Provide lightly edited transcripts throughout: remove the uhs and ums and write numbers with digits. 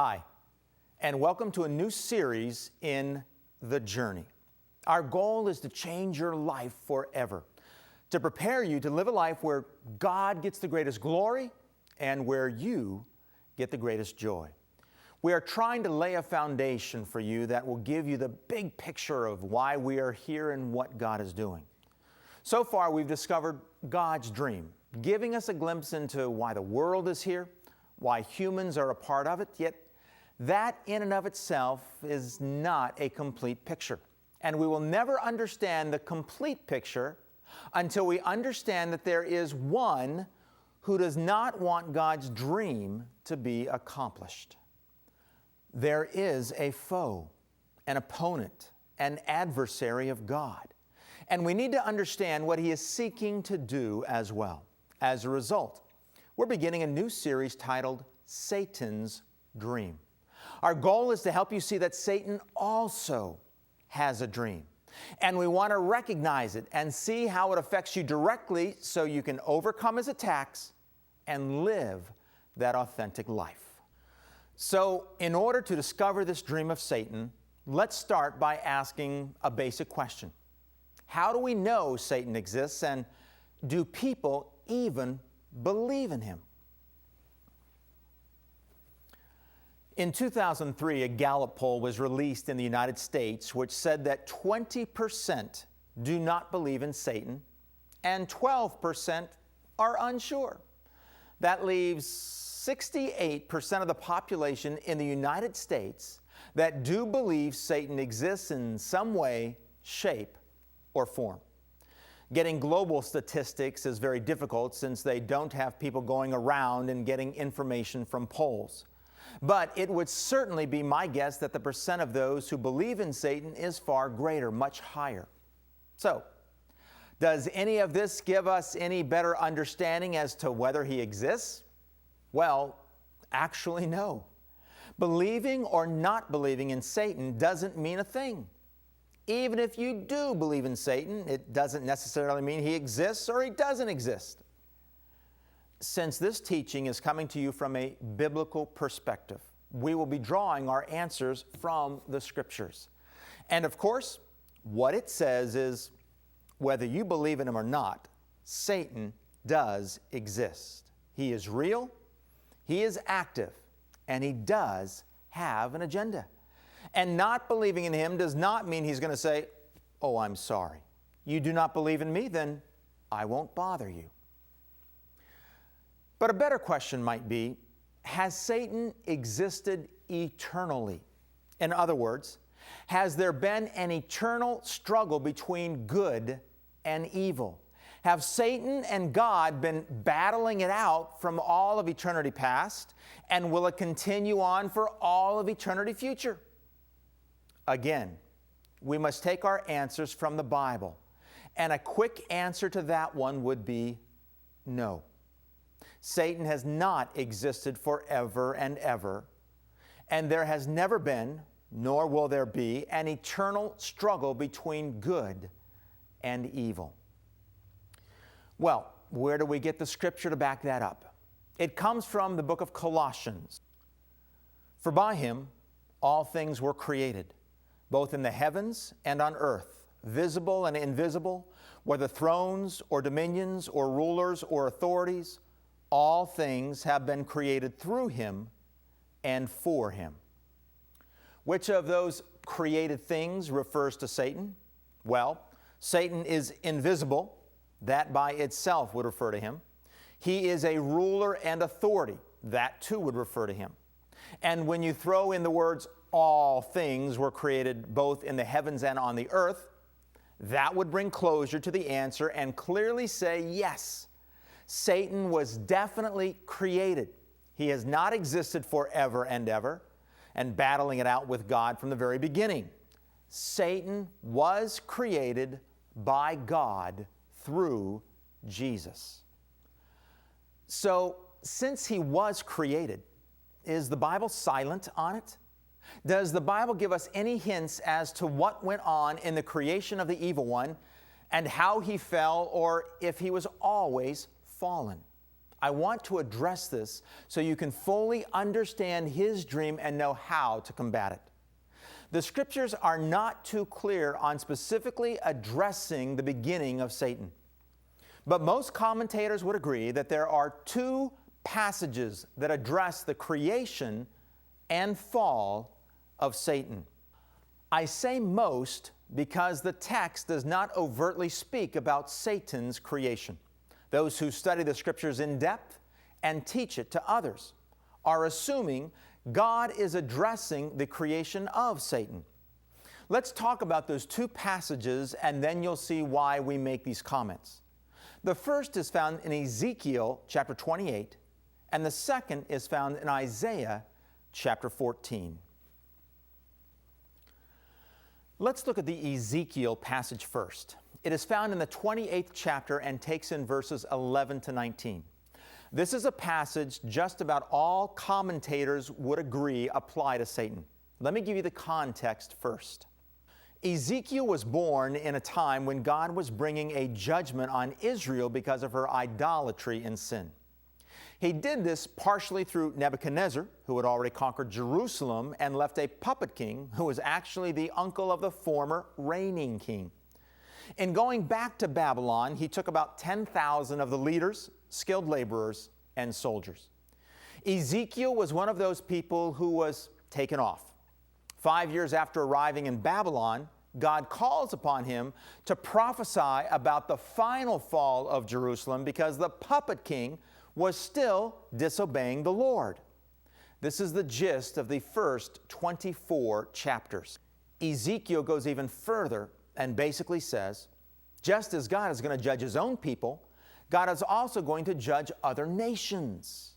Hi, and welcome to a new series in The Journey. Our goal is to change your life forever, to prepare you to live a life where God gets the greatest glory and where you get the greatest joy. We are trying to lay a foundation for you that will give you the big picture of why we are here and what God is doing. So far, we've discovered God's dream, giving us a glimpse into why the world is here, why humans are a part of it, yet that in and of itself is not a complete picture. And we will never understand the complete picture until we understand that there is one who does not want God's dream to be accomplished. There is a foe, an opponent, an adversary of God. And we need to understand what he is seeking to do as well. As a result, we're beginning a new series titled Satan's Dream. Our goal is to help you see that Satan also has a dream. And we want to recognize it and see how it affects you directly so you can overcome his attacks and live that authentic life. So, in order to discover this dream of Satan, let's start by asking a basic question. How do we know Satan exists, and do people even believe in him? In 2003, a Gallup poll was released in the United States which said that 20% do not believe in Satan and 12% are unsure. That leaves 68% of the population in the United States that do believe Satan exists in some way, shape, or form. Getting global statistics is very difficult since they don't have people going around and getting information from polls. But it would certainly be my guess that the percent of those who believe in Satan is far greater, much higher. So, does any of this give us any better understanding as to whether he exists? Well, actually no. Believing or not believing in Satan doesn't mean a thing. Even if you do believe in Satan, it doesn't necessarily mean he exists or he doesn't exist. Since this teaching is coming to you from a biblical perspective, we will be drawing our answers from the Scriptures. And of course, what it says is, whether you believe in him or not, Satan does exist. He is real, he is active, and he does have an agenda. And not believing in him does not mean he's going to say, "Oh, I'm sorry. You do not believe in me, then I won't bother you." But a better question might be, has Satan existed eternally? In other words, has there been an eternal struggle between good and evil? Have Satan and God been battling it out from all of eternity past, and will it continue on for all of eternity future? Again, we must take our answers from the Bible, and a quick answer to that one would be no. Satan has not existed forever and ever, and there has never been, nor will there be, an eternal struggle between good and evil. Well, where do we get the Scripture to back that up? It comes from the book of Colossians. For by him all things were created, both in the heavens and on earth, visible and invisible, whether thrones or dominions or rulers or authorities. All things have been created through him and for him. Which of those created things refers to Satan? Well, Satan is invisible. That by itself would refer to him. He is a ruler and authority. That too would refer to him. And when you throw in the words, all things were created both in the heavens and on the earth, that would bring closure to the answer and clearly say, yes, Satan was definitely created. He has not existed forever and ever and battling it out with God from the very beginning. Satan was created by God through Jesus. So, since he was created, is the Bible silent on it? Does the Bible give us any hints as to what went on in the creation of the evil one and how he fell, or if he was always fallen? I want to address this so you can fully understand his dream and know how to combat it. The scriptures are not too clear on specifically addressing the beginning of Satan. But most commentators would agree that there are two passages that address the creation and fall of Satan. I say most because the text does not overtly speak about Satan's creation. Those who study the scriptures in depth and teach it to others are assuming God is addressing the creation of Satan. Let's talk about those two passages and then you'll see why we make these comments. The first is found in Ezekiel chapter 28, and the second is found in Isaiah chapter 14. Let's look at the Ezekiel passage first. It is found in the 28th chapter and takes in verses 11 to 19. This is a passage just about all commentators would agree apply to Satan. Let me give you the context first. Ezekiel was born in a time when God was bringing a judgment on Israel because of her idolatry and sin. He did this partially through Nebuchadnezzar, who had already conquered Jerusalem and left a puppet king who was actually the uncle of the former reigning king. In going back to Babylon, he took about 10,000 of the leaders, skilled laborers, and soldiers. Ezekiel was one of those people who was taken off. 5 years after arriving in Babylon, God calls upon him to prophesy about the final fall of Jerusalem because the puppet king was still disobeying the Lord. This is the gist of the first 24 chapters. Ezekiel goes even further and basically says, just as God is going to judge his own people, God is also going to judge other nations.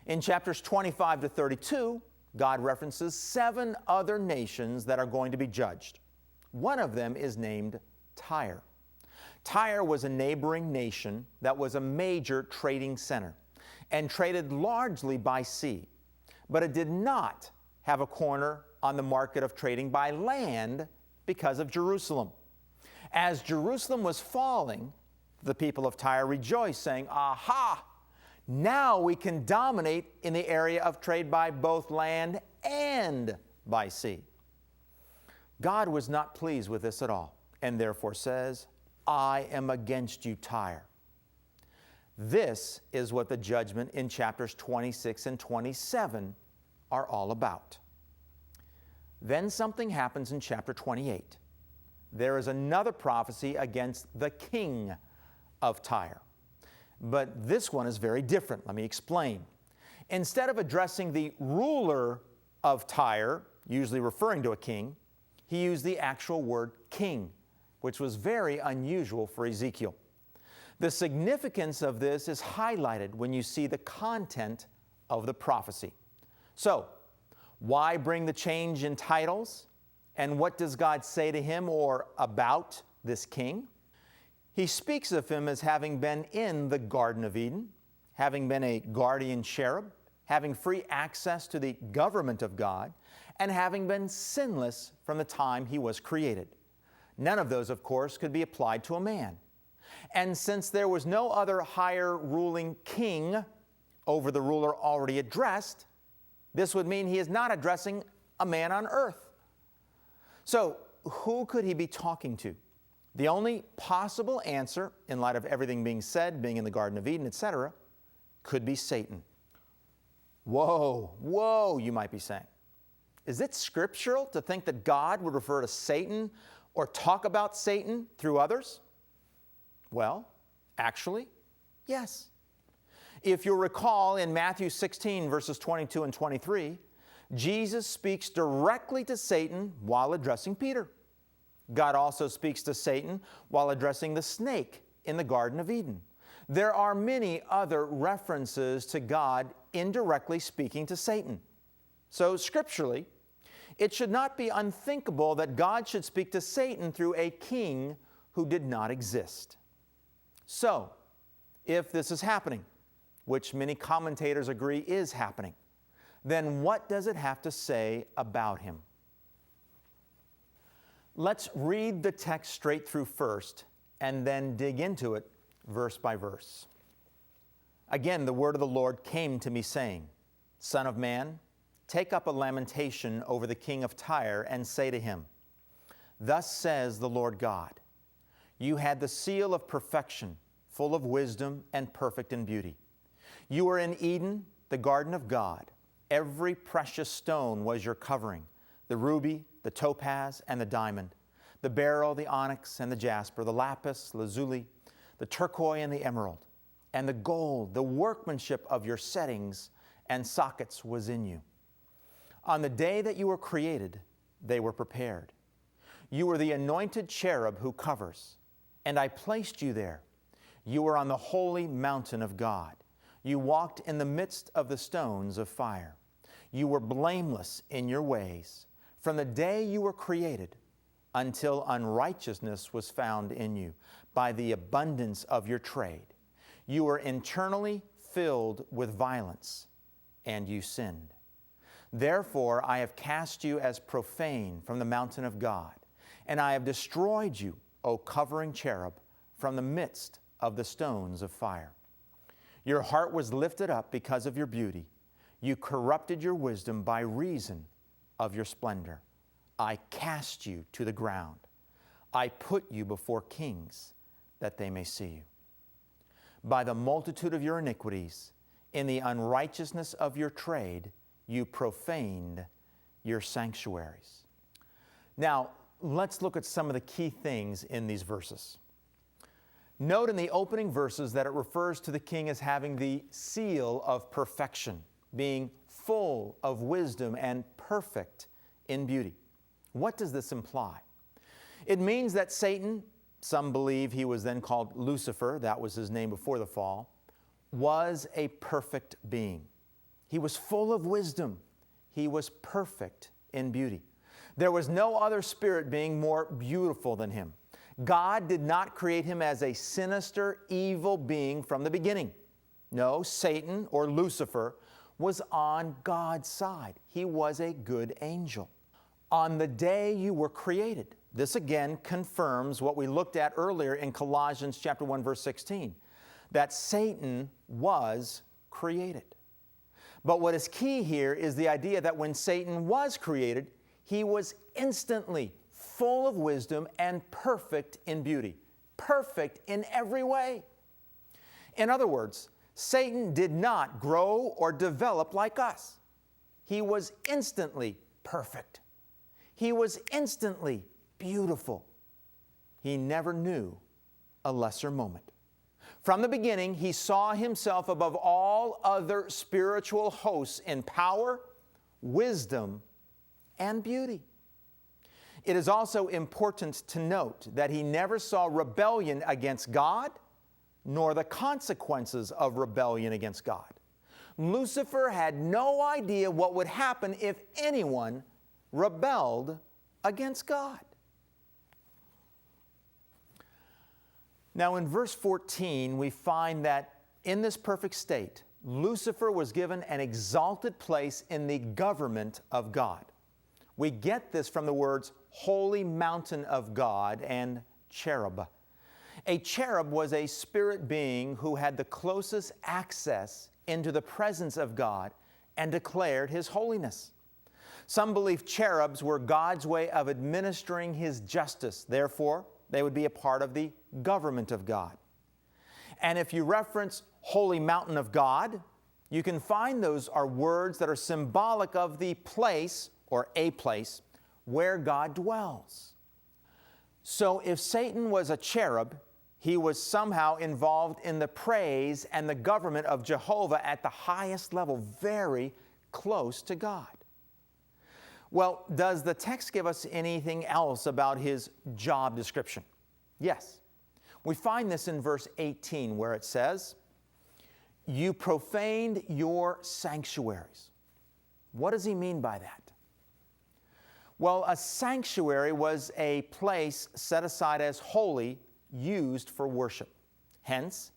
In chapters 25 to 32, God references 7 other nations that are going to be judged. One of them is named Tyre. Tyre was a neighboring nation that was a major trading center and traded largely by sea, but it did not have a corner on the market of trading by land because of Jerusalem. As Jerusalem was falling, the people of Tyre rejoiced, saying, "Aha! Now we can dominate in the area of trade by both land and by sea." God was not pleased with this at all, and therefore says, "I am against you, Tyre." This is what the judgment in chapters 26 and 27 are all about. Then something happens in chapter 28. There is another prophecy against the king of Tyre. But this one is very different. Let me explain. Instead of addressing the ruler of Tyre, usually referring to a king, he used the actual word king, which was very unusual for Ezekiel. The significance of this is highlighted when you see the content of the prophecy. So, why bring the change in titles? And what does God say to him or about this king? He speaks of him as having been in the Garden of Eden, having been a guardian cherub, having free access to the government of God, and having been sinless from the time he was created. None of those, of course, could be applied to a man. And since there was no other higher ruling king over the ruler already addressed, this would mean he is not addressing a man on earth. So, who could he be talking to? The only possible answer, in light of everything being said, being in the Garden of Eden, etc., could be Satan. Whoa, you might be saying. Is it scriptural to think that God would refer to Satan or talk about Satan through others? Well, actually, yes. If you'll recall in Matthew 16, verses 22 and 23, Jesus speaks directly to Satan while addressing Peter. God also speaks to Satan while addressing the snake in the Garden of Eden. There are many other references to God indirectly speaking to Satan. So, scripturally, it should not be unthinkable that God should speak to Satan through a king who did not exist. So, if this is happening, which many commentators agree is happening, then what does it have to say about him? Let's read the text straight through first and then dig into it verse by verse. Again, the word of the Lord came to me, saying, Son of man, take up a lamentation over the king of Tyre, and say to him, Thus says the Lord God, You had the seal of perfection, full of wisdom and perfect in beauty. You were in Eden, the garden of God. Every precious stone was your covering, the ruby, the topaz, and the diamond, the beryl, the onyx, and the jasper, the lapis lazuli, the turquoise, and the emerald. And the gold, the workmanship of your settings and sockets was in you. On the day that you were created, they were prepared. You were the anointed cherub who covers, and I placed you there. You were on the holy mountain of God. You walked in the midst of the stones of fire. You were blameless in your ways from the day you were created until unrighteousness was found in you by the abundance of your trade. You were internally filled with violence, and you sinned. Therefore, I have cast you as profane from the mountain of God, and I have destroyed you, O covering cherub, from the midst of the stones of fire. Your heart was lifted up because of your beauty. You corrupted your wisdom by reason of your splendor. I cast you to the ground. I put you before kings, that they may see you. By the multitude of your iniquities, in the unrighteousness of your trade, you profaned your sanctuaries. Now, let's look at some of the key things in these verses. Note in the opening verses that it refers to the king as having the seal of perfection, being full of wisdom and perfect in beauty. What does this imply? It means that Satan, some believe he was then called Lucifer, that was his name before the fall, was a perfect being. He was full of wisdom. He was perfect in beauty. There was no other spirit being more beautiful than him. God did not create him as a sinister, evil being from the beginning. No, Satan or Lucifer was on God's side. He was a good angel. On the day you were created, this again confirms what we looked at earlier in Colossians chapter 1, verse 16, that Satan was created. But what is key here is the idea that when Satan was created, he was instantly full of wisdom and perfect in beauty, perfect in every way. In other words, Satan did not grow or develop like us. He was instantly perfect. He was instantly beautiful. He never knew a lesser moment. From the beginning, he saw himself above all other spiritual hosts in power, wisdom, and beauty. It is also important to note that he never saw rebellion against God, nor the consequences of rebellion against God. Lucifer had no idea what would happen if anyone rebelled against God. Now in verse 14, we find that in this perfect state, Lucifer was given an exalted place in the government of God. We get this from the words holy mountain of God and cherub. A cherub was a spirit being who had the closest access into the presence of God and declared His holiness. Some believe cherubs were God's way of administering His justice. Therefore, they would be a part of the government of God. And if you reference holy mountain of God, you can find those are words that are symbolic of the place, or a place, where God dwells. So if Satan was a cherub, he was somehow involved in the praise and the government of Jehovah at the highest level, very close to God. Well, does the text give us anything else about his job description? Yes. We find this in verse 18 where it says, "You profaned your sanctuaries." What does he mean by that? Well, a sanctuary was a place set aside as holy, used for worship. Hence,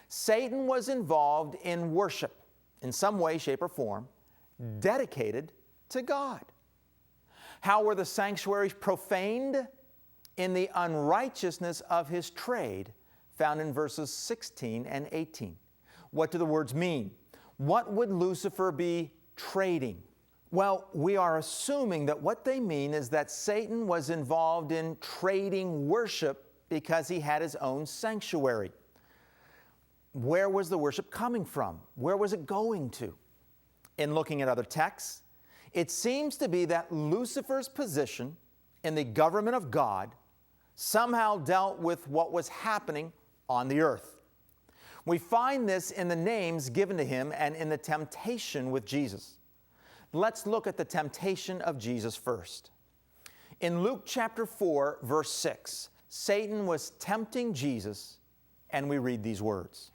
Satan was involved in worship in some way, shape, or form, dedicated to God. How were the sanctuaries profaned? In the unrighteousness of his trade, found in verses 16 and 18. What do the words mean? What would Lucifer be trading? Well, we are assuming that what they mean is that Satan was involved in trading worship because he had his own sanctuary. Where was the worship coming from? Where was it going to? In looking at other texts, it seems to be that Lucifer's position in the government of God somehow dealt with what was happening on the earth. We find this in the names given to him and in the temptation with Jesus. Let's look at the temptation of Jesus first. In Luke chapter 4, verse 6, Satan was tempting Jesus, and we read these words.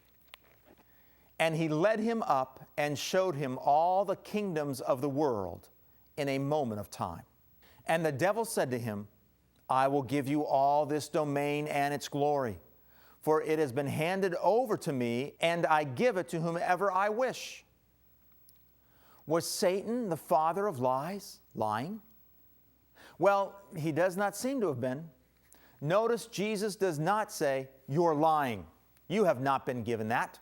And he led him up and showed him all the kingdoms of the world in a moment of time. And the devil said to him, I will give you all this domain and its glory, for it has been handed over to me, and I give it to whomever I wish. Was Satan the father of lies, lying? Well, he does not seem to have been. Notice Jesus does not say, you're lying. You have not been given that.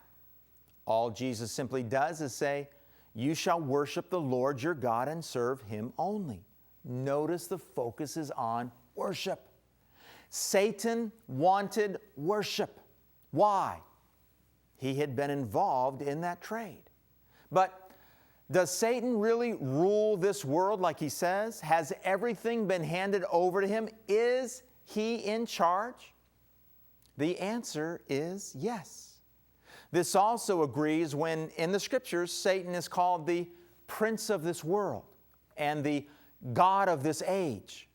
All Jesus simply does is say, you shall worship the Lord your God and serve Him only. Notice the focus is on worship. Satan wanted worship. Why? He had been involved in that trade. But does Satan really rule this world like he says? Has everything been handed over to him? Is he in charge? The answer is yes. This also agrees when in the Scriptures Satan is called the prince of this world and the god of this age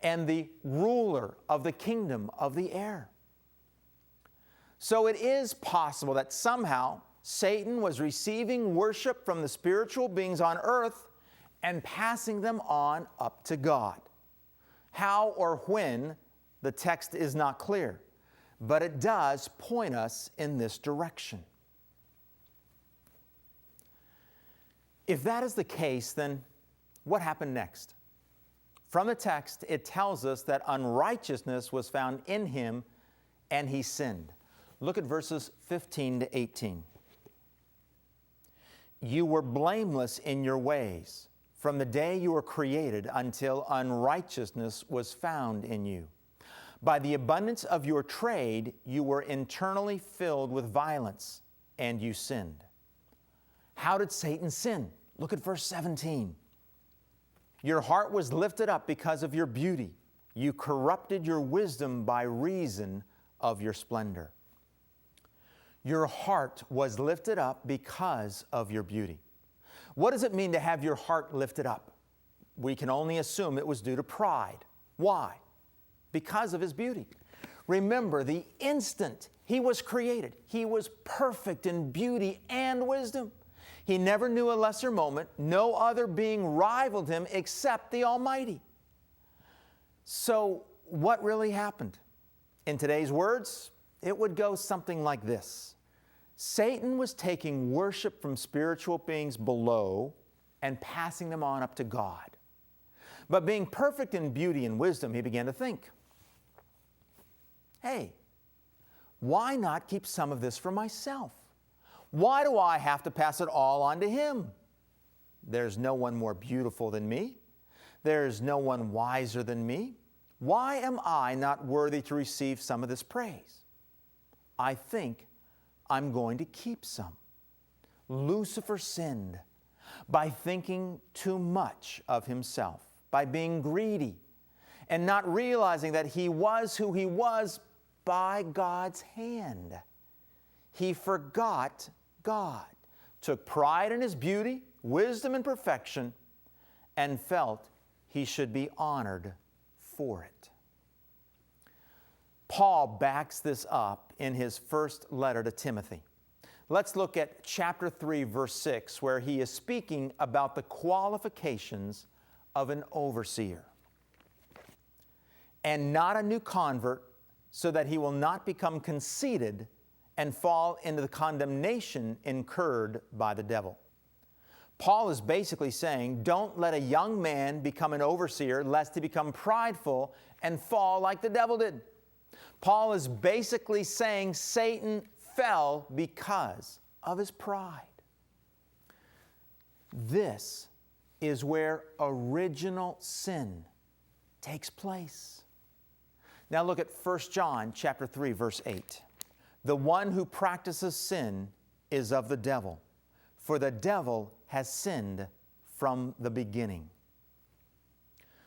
and the ruler of the kingdom of the air. So it is possible that somehow Satan was receiving worship from the spiritual beings on earth and passing them on up to God. How or when, the text is not clear, but it does point us in this direction. If that is the case, then what happened next? From the text, it tells us that unrighteousness was found in him and he sinned. Look at verses 15 to 18. You were blameless in your ways from the day you were created until unrighteousness was found in you. By the abundance of your trade, you were internally filled with violence, and you sinned. How did Satan sin? Look at verse 17. Your heart was lifted up because of your beauty. You corrupted your wisdom by reason of your splendor. Your heart was lifted up because of your beauty. What does it mean to have your heart lifted up? We can only assume it was due to pride. Why? Because of his beauty. Remember, the instant he was created, he was perfect in beauty and wisdom. He never knew a lesser moment. No other being rivaled him except the Almighty. So, what really happened? In today's words, it would go something like this. Satan was taking worship from spiritual beings below and passing them on up to God. But being perfect in beauty and wisdom, he began to think, hey, why not keep some of this for myself? Why do I have to pass it all on to him? There's no one more beautiful than me. There's no one wiser than me. Why am I not worthy to receive some of this praise? I think I'm going to keep some. Lucifer sinned by thinking too much of himself, by being greedy, and not realizing that he was who he was by God's hand. He forgot God, took pride in his beauty, wisdom, and perfection, and felt he should be honored for it. Paul backs this up in his first letter to Timothy. Let's look at chapter 3, verse 6, where he is speaking about the qualifications of an overseer. And not a new convert, so that he will not become conceited and fall into the condemnation incurred by the devil. Paul is basically saying, don't let a young man become an overseer lest he become prideful and fall like the devil did. Paul is basically saying Satan fell because of his pride. This is where original sin takes place. Now look at 1 John chapter 3, verse 8. The one who practices sin is of the devil, for the devil has sinned from the beginning.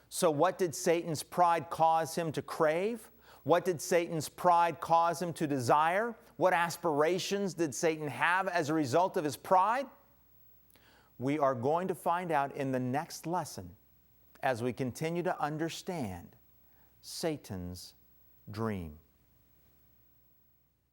So what did Satan's pride cause him to crave? What did Satan's pride cause him to desire? What aspirations did Satan have as a result of his pride? We are going to find out in the next lesson as we continue to understand Satan's dream.